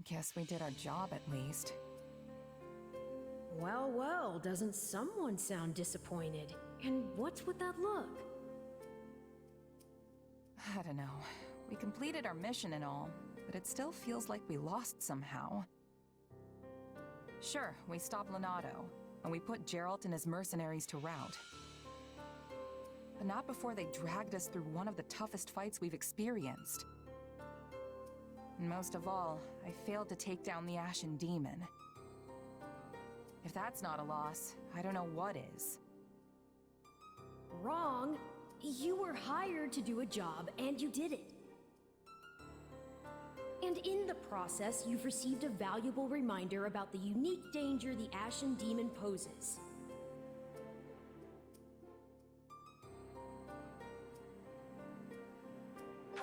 Guess we did our job at least. Well, well, doesn't someone sound disappointed? And what's with that look? I don't know. We completed our mission and all, but it still feels like we lost somehow. Sure, we stopped Lonato, and we put Geralt and his mercenaries to rout. But not before they dragged us through one of the toughest fights we've experienced. And most of all, I failed to take down the Ashen Demon. If that's not a loss, I don't know what is. Wrong. You were hired to do a job, and you did it. And in the process, you've received a valuable reminder about the unique danger the Ashen Demon poses.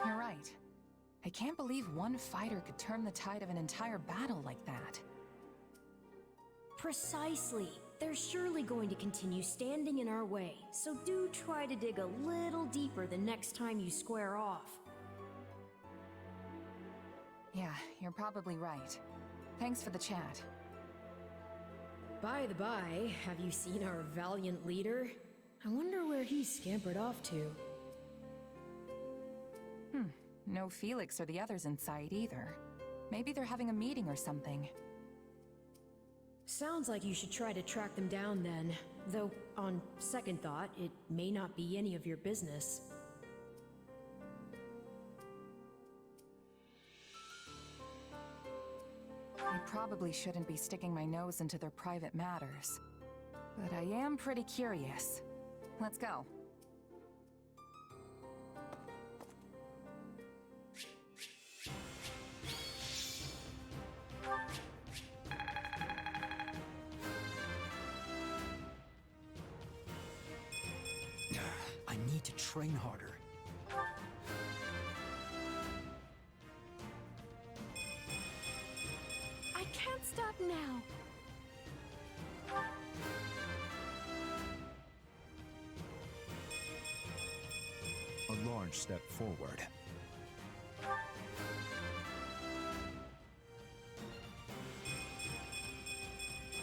You're right. I can't believe one fighter could turn the tide of an entire battle like that. Precisely. They're surely going to continue standing in our way, so do try to dig a little deeper the next time you square off. Yeah, you're probably right. Thanks for the chat. By the by, have you seen our valiant leader? I wonder where he's scampered off to. No Felix or the others in sight either. Maybe they're having a meeting or something. Sounds like you should try to track them down then. Though, on second thought, it may not be any of your business. I probably shouldn't be sticking my nose into their private matters. But I am pretty curious. Let's go. I need to train harder. I can't stop now! A large step forward.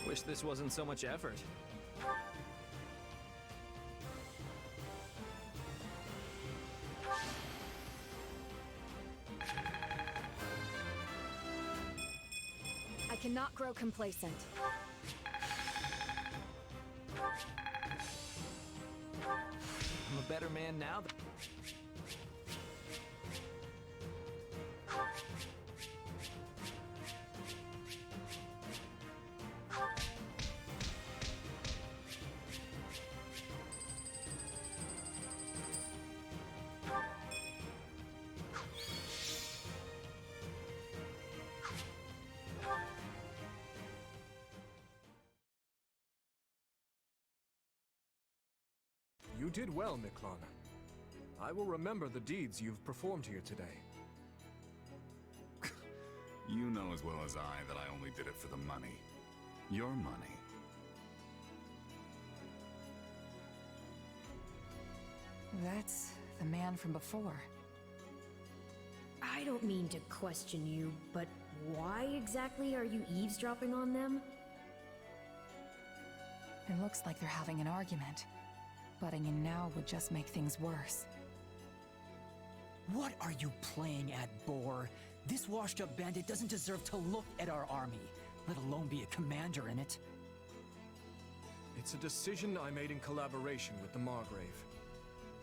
Wish this wasn't so much effort. I cannot grow complacent. I'm a better man now than... You did well, Miklana. I will remember the deeds you've performed here today. You know as well as I that I only did it for the money. Your money. That's the man from before. I don't mean to question you, but why exactly are you eavesdropping on them? It looks like they're having an argument. Butting in now would just make things worse. What are you playing at, boar? This washed-up bandit doesn't deserve to look at our army, let alone be a commander in it. It's a decision I made in collaboration with the Margrave.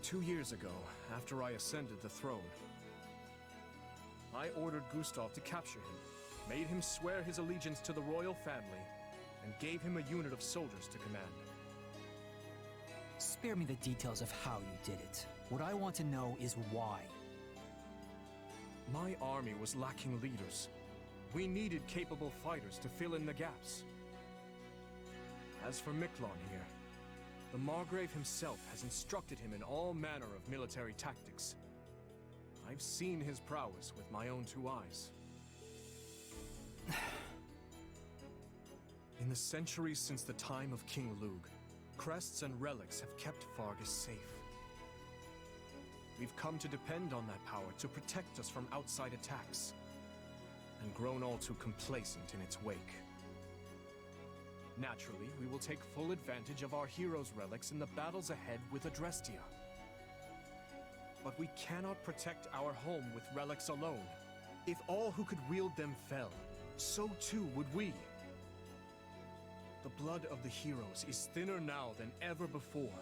2 years ago, after I ascended the throne, I ordered Gustav to capture him, made him swear his allegiance to the royal family, and gave him a unit of soldiers to command. Spare me the details of how you did it. What I want to know is why. My army was lacking leaders. We needed capable fighters to fill in the gaps. As for Miklon here, the Margrave himself has instructed him in all manner of military tactics. I've seen his prowess with my own 2 eyes. In the centuries since the time of King Lugh, crests and relics have kept Fargus safe. We've come to depend on that power to protect us from outside attacks. And grown all too complacent in its wake. Naturally, we will take full advantage of our heroes' relics in the battles ahead with Adrestia. But we cannot protect our home with relics alone. If all who could wield them fell, so too would we. The blood of the heroes is thinner now than ever before.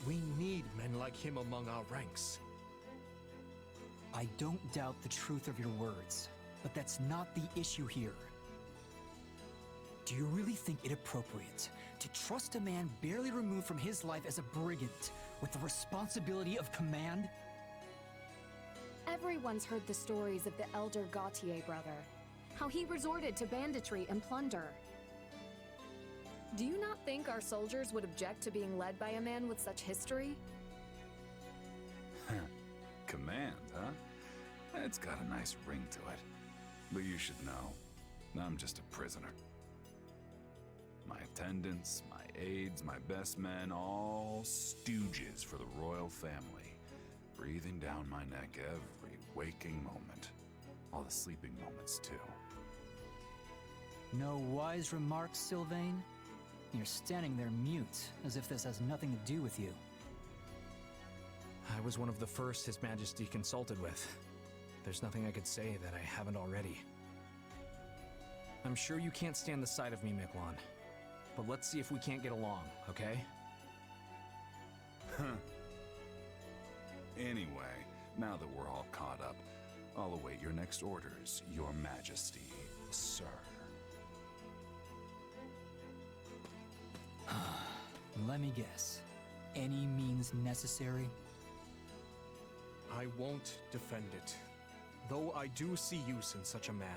We need men like him among our ranks. I don't doubt the truth of your words, but that's not the issue here. Do you really think it appropriate to trust a man barely removed from his life as a brigand with the responsibility of command? Everyone's heard the stories of the elder Gautier brother, how he resorted to banditry and plunder. Do you not think our soldiers would object to being led by a man with such history? Command, huh? It's got a nice ring to it. But you should know, I'm just a prisoner. My attendants, my aides, my best men, all stooges for the royal family, breathing down my neck every waking moment. All the sleeping moments, too. No wise remarks, Sylvain? You're standing there mute, as if this has nothing to do with you. I was one of the first His Majesty consulted with. There's nothing I could say that I haven't already. I'm sure you can't stand the sight of me, Miklon. But let's see if we can't get along, okay? Anyway, now that we're all caught up, I'll await your next orders, Your Majesty, sir. Let me guess. Any means necessary? I won't defend it, though I do see use in such a man.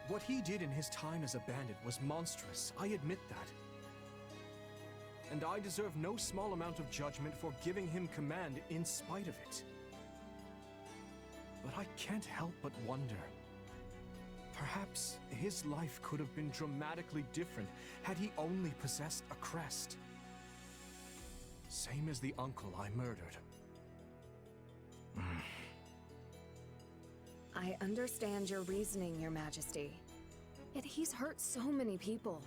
What he did in his time as a bandit was monstrous, I admit that. And I deserve no small amount of judgment for giving him command in spite of it. But I can't help but wonder. Perhaps his life could have been dramatically different had he only possessed a crest. Same as the uncle I murdered. I understand your reasoning, Your Majesty. Yet he's hurt so many people.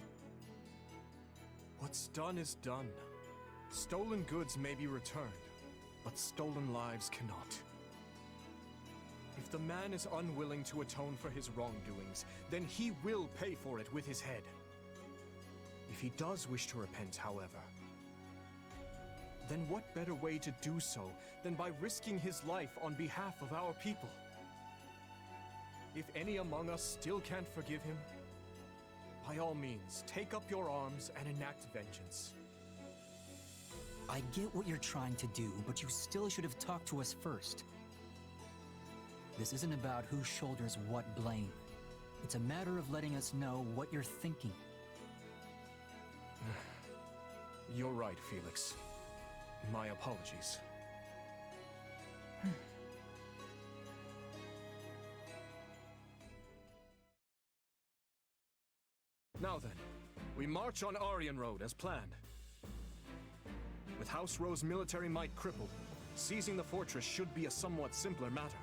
What's done is done. Stolen goods may be returned, but stolen lives cannot. If the man is unwilling to atone for his wrongdoings, then he will pay for it with his head. If he does wish to repent, however, then what better way to do so than by risking his life on behalf of our people? If any among us still can't forgive him, by all means, take up your arms and enact vengeance. I get what you're trying to do, but you still should have talked to us first. This isn't about who shoulders what blame. It's a matter of letting us know what you're thinking. You're right, Felix. My apologies. Now then, we march on Aryan Road as planned. With House Rowe's military might crippled, seizing the fortress should be a somewhat simpler matter.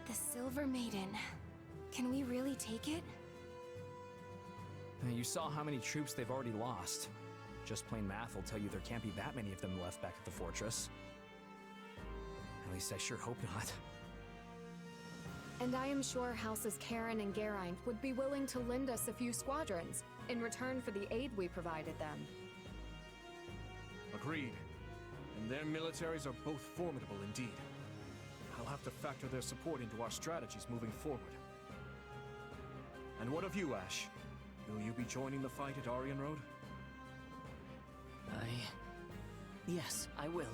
The Silver Maiden. Can we really take it? You saw how many troops they've already lost. Just plain math will tell you there can't be that many of them left back at the fortress. At least I sure hope not. And I am sure Houses Karen and Geraint would be willing to lend us a few squadrons in return for the aid we provided them. Agreed. And their militaries are both formidable indeed. I'll have to factor their support into our strategies moving forward. And what of you, Ash? Will you be joining the fight at Aryan Road? Yes, I will.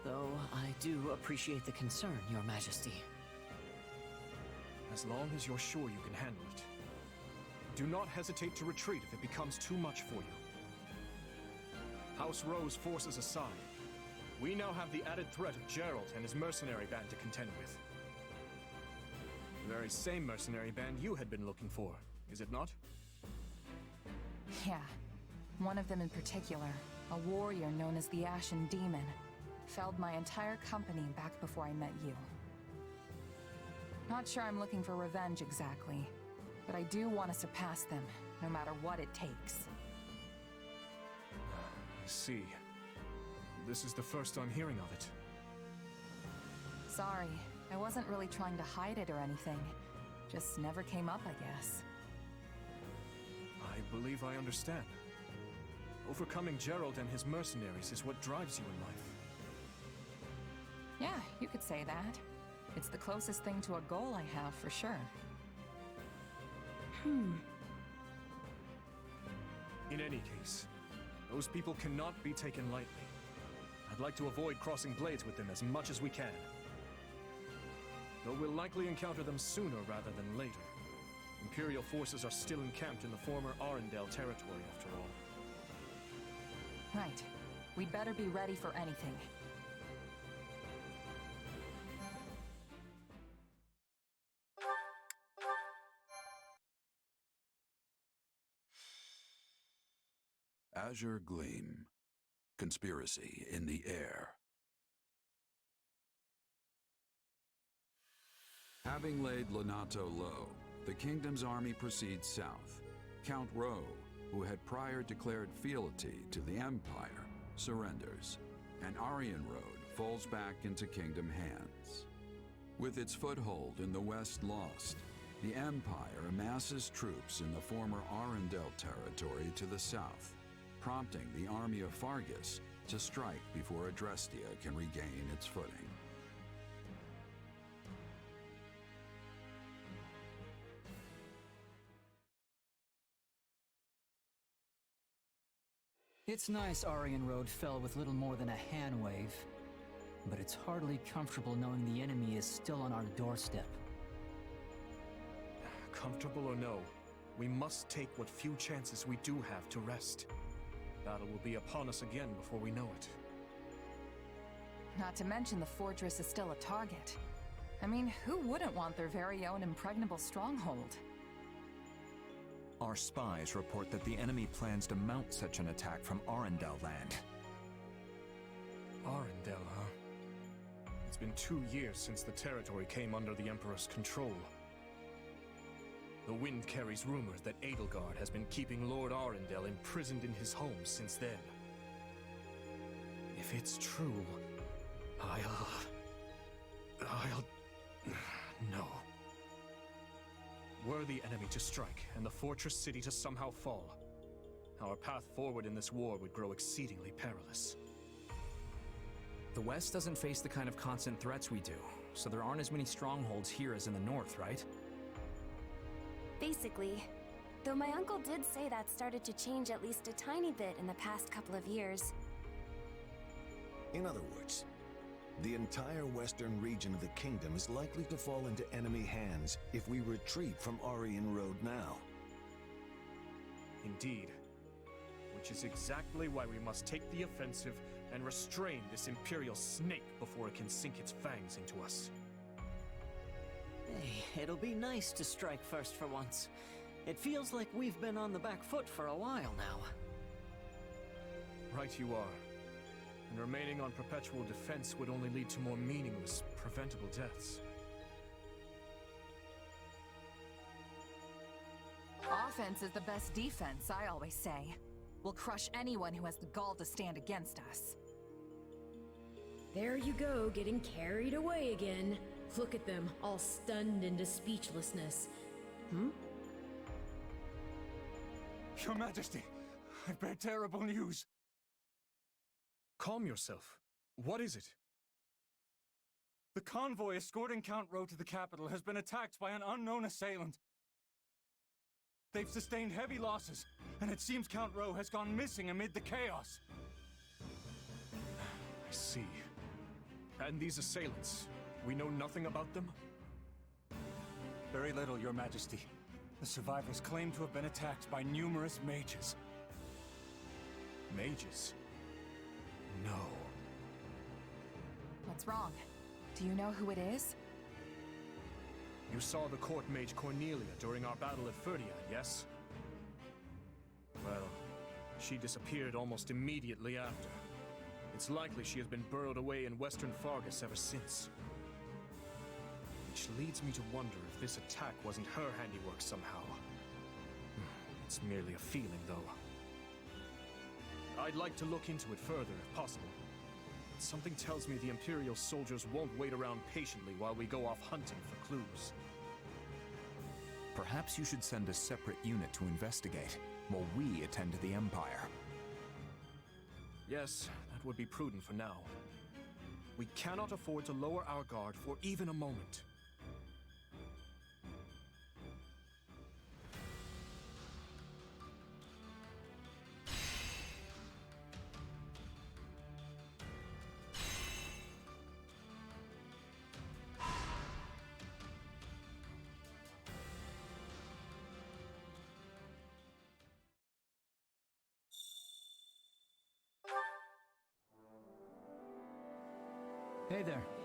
Though I do appreciate the concern, Your Majesty. As long as you're sure you can handle it. Do not hesitate to retreat if it becomes too much for you. House Rowe's forces aside, we now have the added threat of Geralt and his mercenary band to contend with. The very same mercenary band you had been looking for, is it not? Yeah. One of them in particular, a warrior known as the Ashen Demon, felled my entire company back before I met you. Not sure I'm looking for revenge exactly, but I do want to surpass them, no matter what it takes. I see. This is the first I'm hearing of it. Sorry, I wasn't really trying to hide it or anything. Just never came up, I guess. I believe I understand. Overcoming Gerald and his mercenaries is what drives you in life. Yeah, you could say that. It's the closest thing to a goal I have, for sure. In any case, those people cannot be taken lightly. I'd like to avoid crossing blades with them as much as we can. Though we'll likely encounter them sooner rather than later. Imperial forces are still encamped in the former Arendelle territory, after all. Right. We'd better be ready for anything. Azure Gleam. Conspiracy in the air. Having laid Lonato low, the kingdom's army proceeds south. Count Rowe, who had prior declared fealty to the Empire, surrenders, and Aryan Road falls back into kingdom hands. With its foothold in the west lost, the Empire amasses troops in the former Arendelle territory to the south, prompting the army of Fargus to strike before Adrestia can regain its footing. It's nice Aryan Road fell with little more than a hand wave, but it's hardly comfortable knowing the enemy is still on our doorstep. Comfortable or no, we must take what few chances we do have to rest. Battle will be upon us again before we know it. Not to mention the fortress is still a target. I mean, who wouldn't want their very own impregnable stronghold? Our spies report that the enemy plans to mount such an attack from Arendelle land. Arendelle, huh? It's been 2 years since the territory came under the Emperor's control. The wind carries rumors that Edelgard has been keeping Lord Arendelle imprisoned in his home since then. If it's true, I'll... No. Were the enemy to strike, and the fortress city to somehow fall, our path forward in this war would grow exceedingly perilous. The West doesn't face the kind of constant threats we do, so there aren't as many strongholds here as in the North, right? Basically. Though my uncle did say that started to change at least a tiny bit in the past couple of years. In other words, the entire western region of the kingdom is likely to fall into enemy hands if we retreat from Aryan Road now. Indeed. Which is exactly why we must take the offensive and restrain this Imperial snake before it can sink its fangs into us. Hey, it'll be nice to strike first for once. It feels like we've been on the back foot for a while now. Right you are. And remaining on perpetual defense would only lead to more meaningless, preventable deaths. Offense is the best defense, I always say. We'll crush anyone who has the gall to stand against us. There you go, getting carried away again. Look at them, all stunned into speechlessness. Your Majesty, I bear terrible news. Calm yourself. What is it? The convoy escorting Count Rowe to the capital has been attacked by an unknown assailant. They've sustained heavy losses, and it seems Count Rowe has gone missing amid the chaos. I see. And these assailants, we know nothing about them? Very little, Your Majesty. The survivors claim to have been attacked by numerous mages. Mages? No. What's wrong? Do you know who it is? You saw the court mage Cornelia during our battle at Ferdia, yes? Well, she disappeared almost immediately after. It's likely she has been burrowed away in western Fargus ever since. Which leads me to wonder if this attack wasn't her handiwork somehow. It's merely a feeling, though. I'd like to look into it further, if possible. But something tells me the Imperial soldiers won't wait around patiently while we go off hunting for clues. Perhaps you should send a separate unit to investigate, while we attend to the Empire. Yes, that would be prudent for now. We cannot afford to lower our guard for even a moment. Hey there.